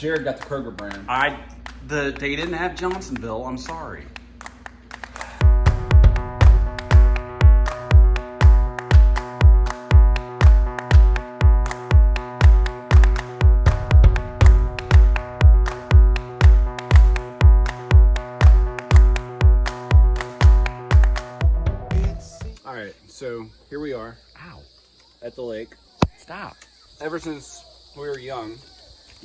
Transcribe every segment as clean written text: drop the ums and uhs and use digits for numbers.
Jared got the Kroger brand. They didn't have Johnsonville. I'm sorry. All right, so here we are. Ow. At the lake. Stop. Ever since we were young,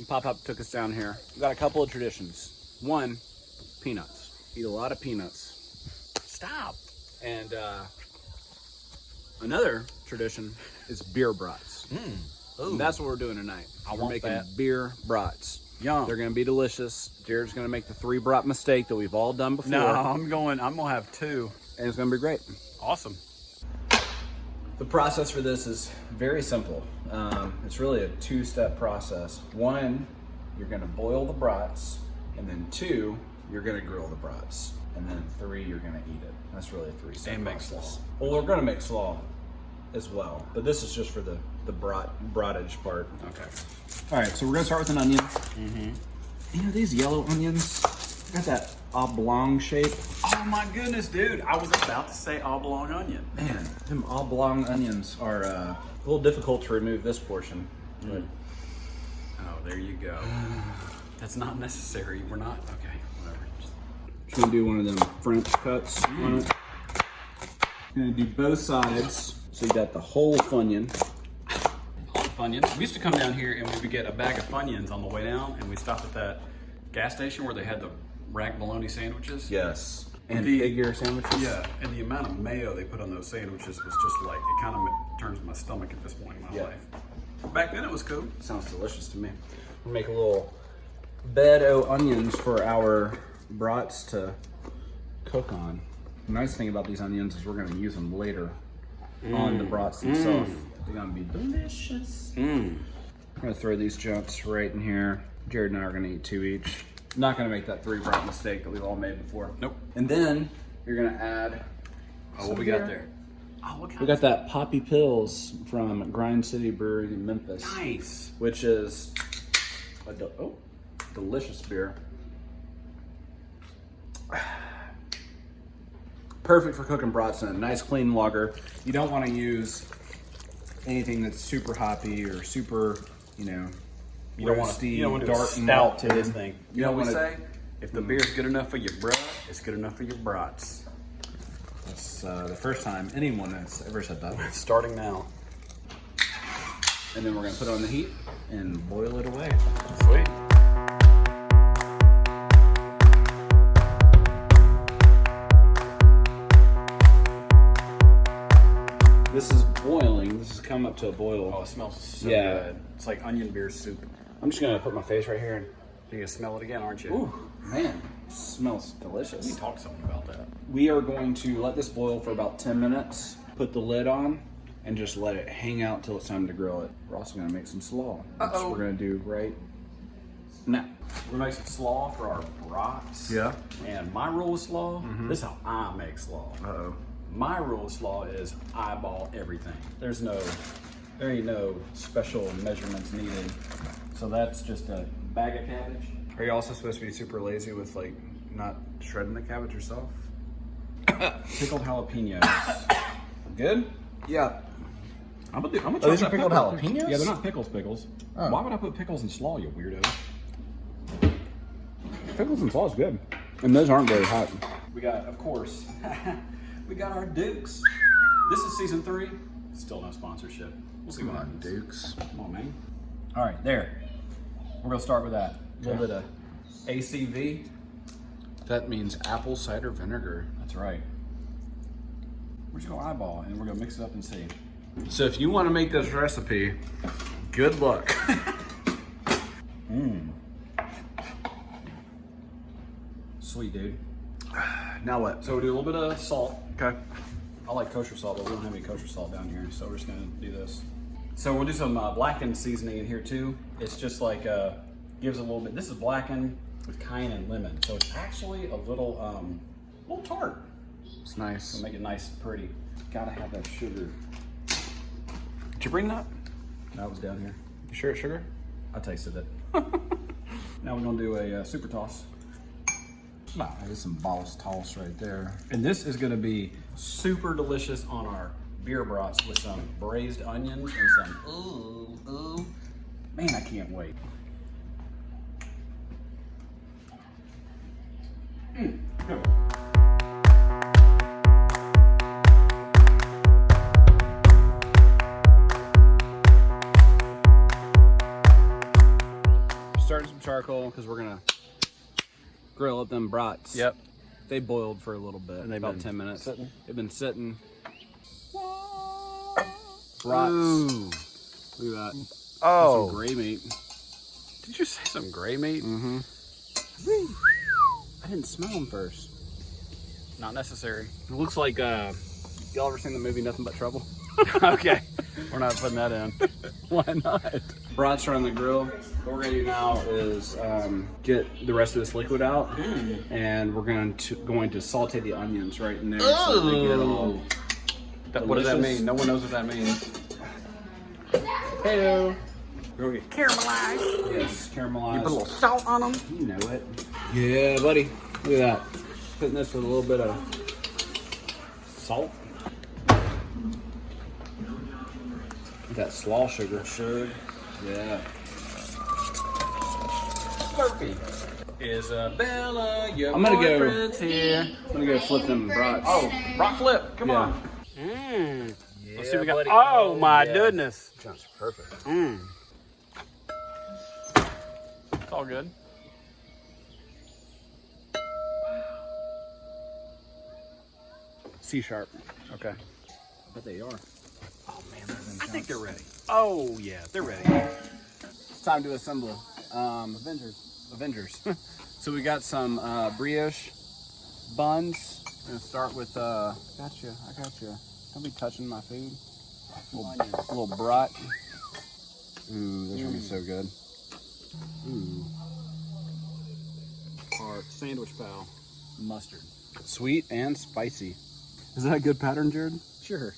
Pop took us down here. We got a couple of traditions. One, peanuts. Eat a lot of peanuts. Stop. And another tradition is beer brats. And that's what we're doing tonight. We're making beer brats. Yum. They're gonna be delicious. Jared's gonna make the 3 brat mistake that we've all done before. No, I'm gonna have 2. And it's gonna be great. Awesome. The process for this is very simple. It's really a 2-step process. 1, you're gonna boil the brats, and then 2, you're gonna grill the brats, and then 3, you're gonna eat it. That's really a 3-step process. Make slaw. Well, we're gonna make slaw as well, but this is just for the brattage part. Okay. All right, so we're gonna start with an onion. You know, these yellow onions, got that oblong shape. Oh my goodness, dude. I was about to say oblong onion. Man, them oblong onions are a little difficult to remove this portion. But oh, there you go. That's not necessary. We're not, okay, whatever. Just gonna do one of them French cuts on it. Gonna do both sides. So you got the whole Funyun. Funyuns. We used to come down here and we would get a bag of Funyuns on the way down, and we stopped at that gas station where they had the rack bologna sandwiches. Yes. And figure sandwiches. Yeah, and the amount of mayo they put on those sandwiches was just like, it kind of turns my stomach at this point in my life. Back then it was cool. Sounds delicious to me. We'll make a little bed of onions for our brats to cook on. The nice thing about these onions is we're gonna use them later on the brats themselves. They're gonna be delicious. I'm gonna throw these junts right in here. Jared and I are gonna eat 2 each. Not gonna make that 3 brat mistake that we've all made before. Nope. And then you're gonna add. Oh, what we got there? Oh, what kind we got that Poppy Pills from Grind City Brewery in Memphis. Nice. Which is a delicious beer. Perfect for cooking brats in a nice clean lager. You don't want to use anything that's super hoppy or super, you know, roasty, you don't want to dark stout malty. to this thing. You know what we say? If the beer's good enough for your brat, it's good enough for your brats. That's the first time anyone has ever said that. Starting now. And then we're gonna put it on the heat and boil it away. Sweet. This is boiling. This has come up to a boil. Oh, it smells so good. It's like onion beer soup. I'm just gonna put my face right here and You're gonna smell it again, aren't you? ooh, man, it smells delicious. We talked something about that. We are going to let this boil for about 10 minutes, put the lid on, and just let it hang out till it's time to grill it. We're also gonna make some slaw, which we're gonna do right now. We're gonna make some slaw for our brats. Yeah. And my rule of slaw, this is how I make slaw. Uh-oh. My rule of slaw is eyeball everything. There ain't no special measurements needed. So that's just a bag of cabbage. Are you also supposed to be super lazy with like not shredding the cabbage yourself? Pickled jalapenos. Good? Yeah. I'm gonna try these are that pickled pepper. jalapenos? Yeah, they're not pickles. Oh. Why would I put pickles in slaw, you weirdo? Pickles and slaw is good. And those aren't very hot. We got, of course, we got our Dukes. This is season 3. Still no sponsorship. We'll see what happens. Dukes. Come on, man. All right, there. We're gonna start with that. A little bit of ACV. That means apple cider vinegar. That's right. We're just gonna eyeball and we're gonna mix it up and see. So if you want to make this recipe, good luck. Sweet, dude. Now what? So we do a little bit of salt. Okay. I like kosher salt, but we don't have any kosher salt down here, so we're just gonna do this. So we'll do some blackened seasoning in here too. It's just like gives a little bit. This is blackened with cayenne and lemon, so it's actually a little tart. It's nice. So make it nice and pretty. Gotta have that sugar. Did you bring that? That was down here. You sure it's sugar? I tasted it. Now we're gonna do a super toss. Wow, there's some balls toss right there. And this is gonna be super delicious on our beer brats with some braised onions and some, man, I can't wait. Starting some charcoal because we're gonna grill up them brats. Yep. They boiled for a little bit, And they've about been 10 minutes. sitting? They've been sitting. Brats. Ooh. Look at that. Oh. Some gray meat. Did you say some gray meat? Mm-hmm. I didn't smell them first. Not necessary. It looks like, y'all ever seen the movie Nothing But Trouble? Okay. We're not putting that in. Why not? Brats are on the grill. What we're gonna do now is get the rest of this liquid out, and we're going to saute the onions right in there. So they get all What does that delicious. mean? No one knows what that means. Heyo. We're gonna get caramelized. Yes, caramelized. You put a little salt on them. You know it. Yeah, buddy. Look at that. Putting this with a little bit of salt. That slaw sugar. Sugar. Yeah. Slurpee. Isabella, your I'm gonna go- boyfriend's here. I'm gonna go flip them brats. Oh, rock flip. Come Yeah. on. Let's see what we got. buddy. Oh, my yeah. goodness. Sounds perfect. It's all good. C-sharp. Okay. I bet they are. Oh, man, I think they're ready. Oh, yeah, they're ready. It's time to assemble. Avengers. So we got some brioche buns. I'm gonna start with I got you. Don't be touching my food. A little brat. Ooh, this is gonna be so good. Ooh. Our sandwich pal, mustard. Sweet and spicy. Is that a good pattern, Jared? Sure.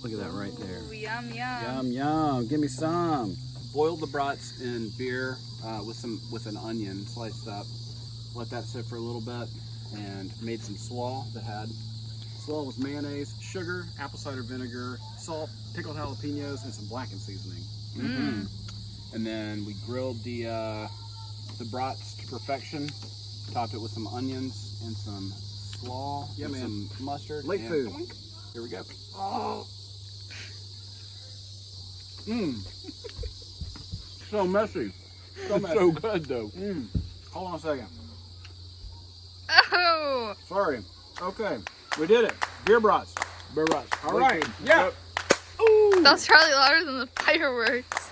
Look at that right there. Ooh, yum, yum. Yum, yum. Give me some. Boiled the brats in beer with an onion sliced up. Let that sit for a little bit, and made some slaw that had Slaw with mayonnaise, sugar, apple cider vinegar, salt, pickled jalapenos, and some blackened seasoning. And then we grilled the brats to perfection. Topped it with some onions and some slaw. Yeah, and man. some mustard. Late and food. boink. Here we go. Oh. So messy. So messy. So good though. Hold on a second. Oh! Sorry. Okay. We did it. Beer brats. Beer brats. All right. Yeah. That was probably louder than the fireworks.